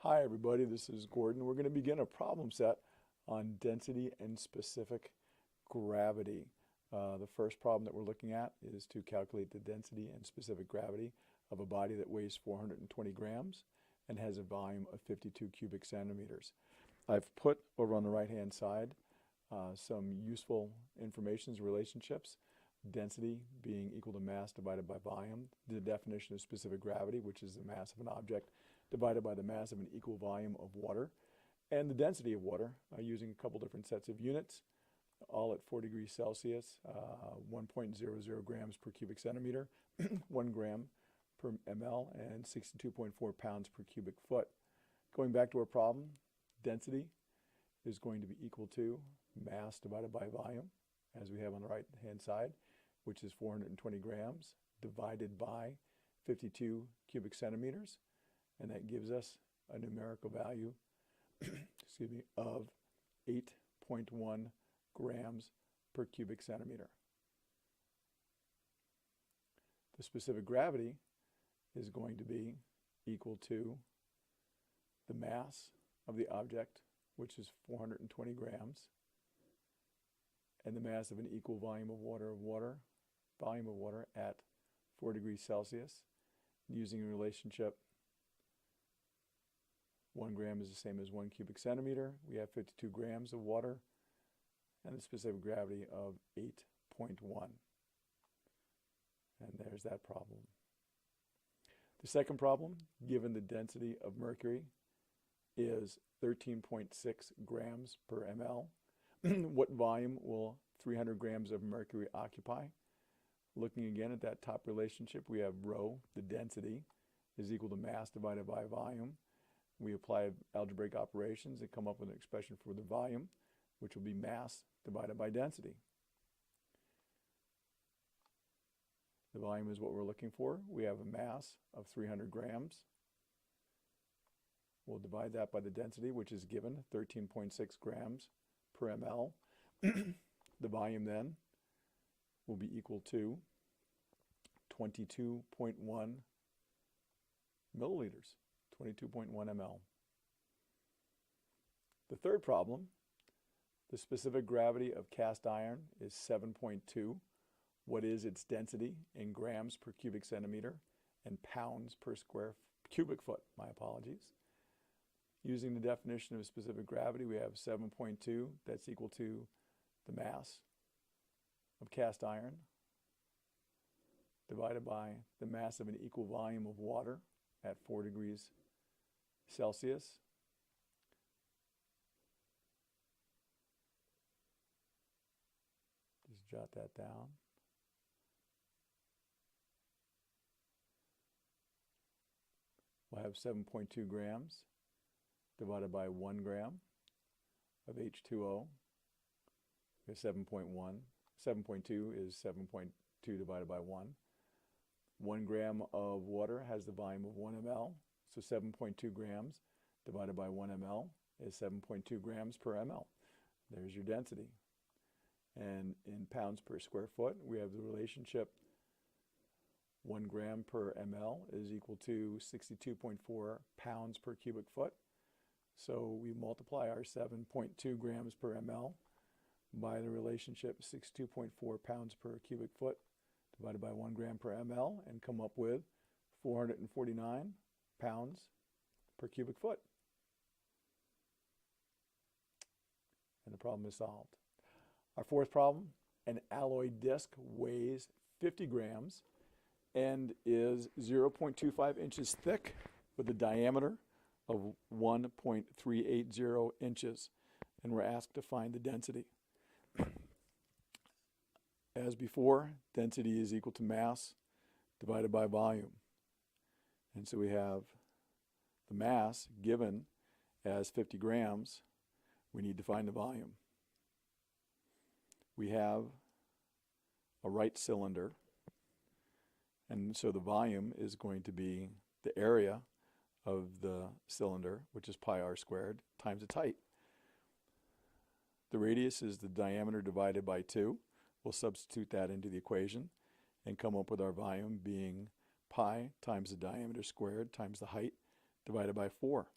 Hi everybody, this is Gordon. We're going to begin a problem set on density and specific gravity. The first problem that we're looking at is to calculate the density and specific gravity of a body that weighs 420 grams and has a volume of 52 cubic centimeters. I've put over on the right hand side some useful information relationships. Density being equal to mass divided by volume, the definition of specific gravity, which is the mass of an object divided by the mass of an equal volume of water, and the density of water using a couple different sets of units, all at 4 degrees Celsius, 1.00 grams per cubic centimeter, 1 gram per ml, and 62.4 pounds per cubic foot. Going back to our problem, density is going to be equal to mass divided by volume, as we have on the right hand side, which is 420 grams divided by 52 cubic centimeters, and that gives us a numerical value excuse me, of 8.1 grams per cubic centimeter. The specific gravity is going to be equal to the mass of the object, which is 420 grams, and the mass of an equal volume of water at 4 degrees Celsius, using a relationship 1 gram is the same as 1 cubic centimeter. We have 52 grams of water and the specific gravity of 8.1. And there's that problem. The second problem, given the density of mercury is 13.6 grams per ml, what volume will 300 grams of mercury occupy? Looking again at that top relationship, we have rho, the density, is equal to mass divided by volume. We apply algebraic operations and come up with an expression for the volume, which will be mass divided by density. The volume is what we're looking for. We have a mass of 300 grams. We'll divide that by the density, which is given 13.6 grams per ml. The volume then will be equal to 22.1 milliliters, 22.1 ml. The third problem, the specific gravity of cast iron is 7.2. What is its density in grams per cubic centimeter and pounds per square cubic foot? My apologies. Using the definition of specific gravity, we have 7.2. That's equal to the mass of cast iron divided by the mass of an equal volume of water at 4 degrees Celsius. Just jot that down. We'll have 7.2 grams divided by 1 gram of H2O. We have 7.1. 7.2 is 7.2 divided by 1. 1 gram of water has the volume of 1 ml, so 7.2 grams divided by 1 ml is 7.2 grams per ml. There's your density. And in pounds per square foot, we have the relationship 1 gram per ml is equal to 62.4 pounds per cubic foot. So we multiply our 7.2 grams per ml by the relationship 62.4 pounds per cubic foot divided by 1 gram per ml and come up with 449 pounds per cubic foot. And the problem is solved. Our fourth problem, an alloy disc weighs 50 grams and is 0.25 inches thick with a diameter of 1.380 inches. And we're asked to find the density. As before, density is equal to mass divided by volume. And so we have the mass given as 50 grams. We need to find the volume. We have a right cylinder, and so the volume is going to be the area of the cylinder, which is pi r squared, times its height. The radius is the diameter divided by 2. We'll substitute that into the equation and come up with our volume being pi times the diameter squared times the height divided by 4.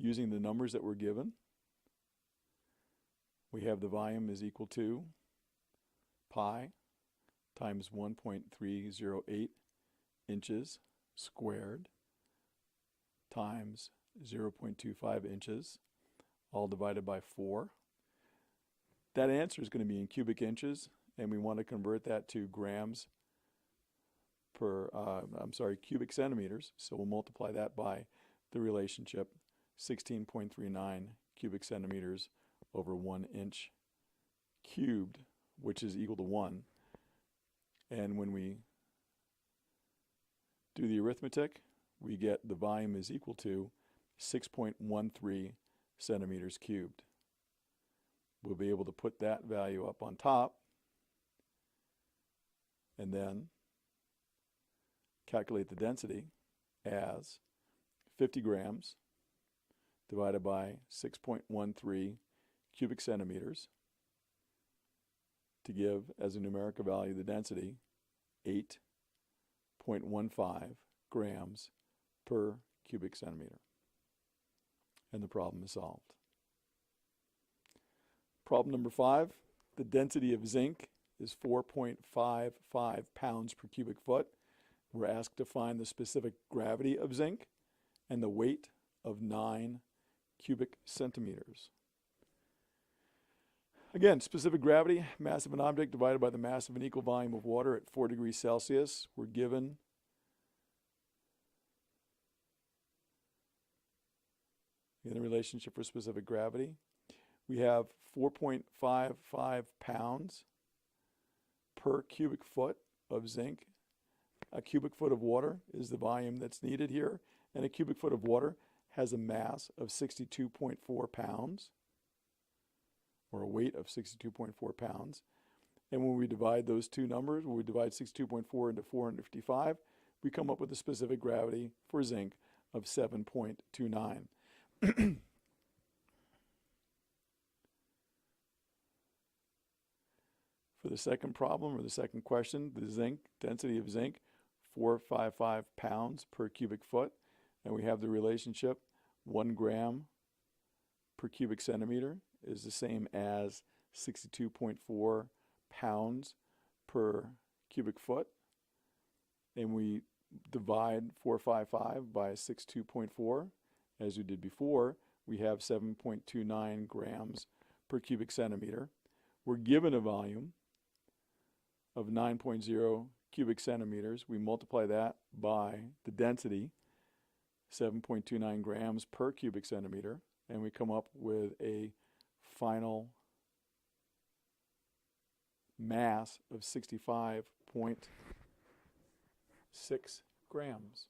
using the numbers that were given, we have the volume is equal to pi times 1.308 inches squared times 0.25 inches, all divided by 4. That answer is going to be in cubic inches, and we want to convert that to grams per, cubic centimeters. So we'll multiply that by the relationship 16.39 cubic centimeters over 1 inch cubed, which is equal to 1. And when we do the arithmetic, we get the volume is equal to 6.13 centimeters cubed. We'll be able to put that value up on top and then calculate the density as 50 grams divided by 6.13 cubic centimeters to give as a numerical value the density 8.15 grams per cubic centimeter. And the problem is solved. Problem number 5, the density of zinc is 4.55 pounds per cubic foot. We're asked to find the specific gravity of zinc and the weight of 9 cubic centimeters. Again, specific gravity, mass of an object divided by the mass of an equal volume of water at 4 degrees Celsius. We're given in the relationship for specific gravity. We have 4.55 pounds per cubic foot of zinc. A cubic foot of water is the volume that's needed here, and a cubic foot of water has a mass of 62.4 pounds, or a weight of 62.4 pounds. And when we divide those two numbers, when we divide 62.4 into 455, we come up with a specific gravity for zinc of 7.29. For the second problem, or the second question, the zinc, density of zinc, 455 pounds per cubic foot. And we have the relationship 1 gram per cubic centimeter is the same as 62.4 pounds per cubic foot. And we divide 455 by 62.4. As we did before, we have 7.29 grams per cubic centimeter. We're given a volume of 9.0 cubic centimeters. We multiply that by the density, 7.29 grams per cubic centimeter, and we come up with a final mass of 65.6 grams.